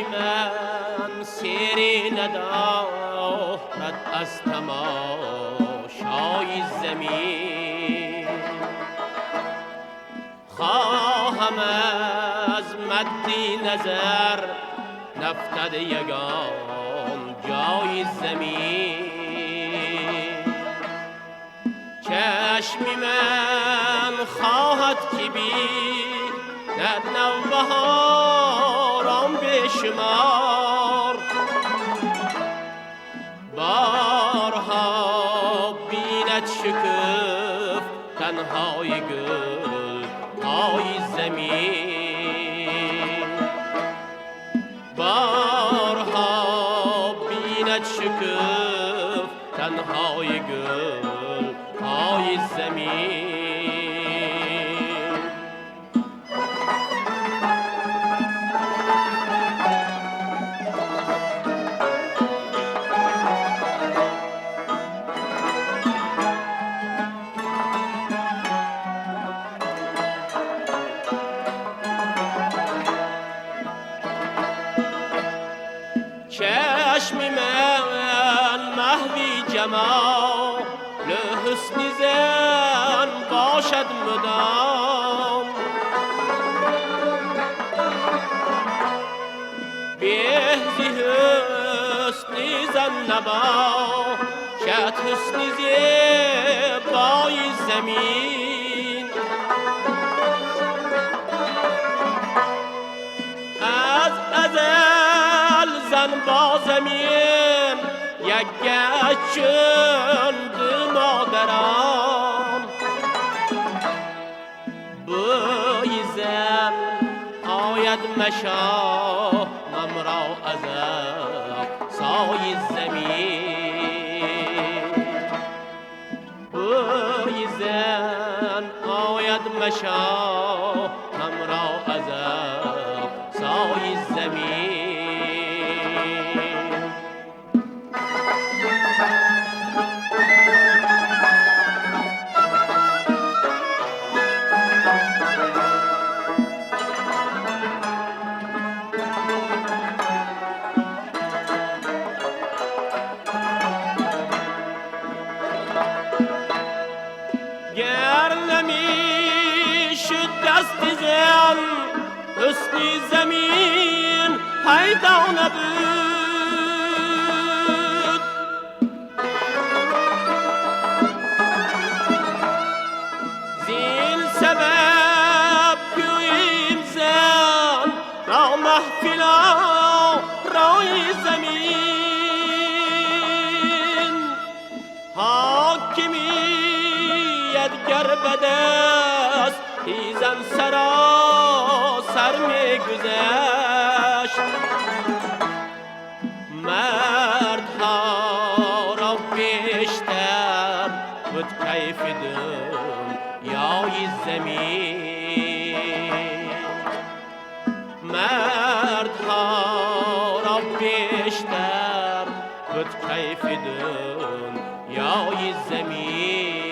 من سیری ندارد از تماشای زمین. خواهم از مدی نظر نفتد یگان جای زمین. چشمی من خواهد که بی در نوبهاران به شمار بارها بیند شکف تنهای گل های زمین. بارها بیند شکف تنهای گل های زمین. چشم من محوی جمال حسن زن باشد مدام. بهزی حسن زن نباشد حسن زیبای زمین. از ازل زن با زمین یک گچند مادرم. بوی زن آید مشامم را از سای زمین. بوی زن آید مشامم را از سای زمین. گر نمیشد دست زن حسنی زمین پیدا نبود. زین سبب گوییم زن را محفلا رای زمین. حاکمیت گر بدست زن سراسر می گذشت. مردها را بیشتر بود کیف دنیای زمین. مردها را بیشتر بود کیف دنیای زمین.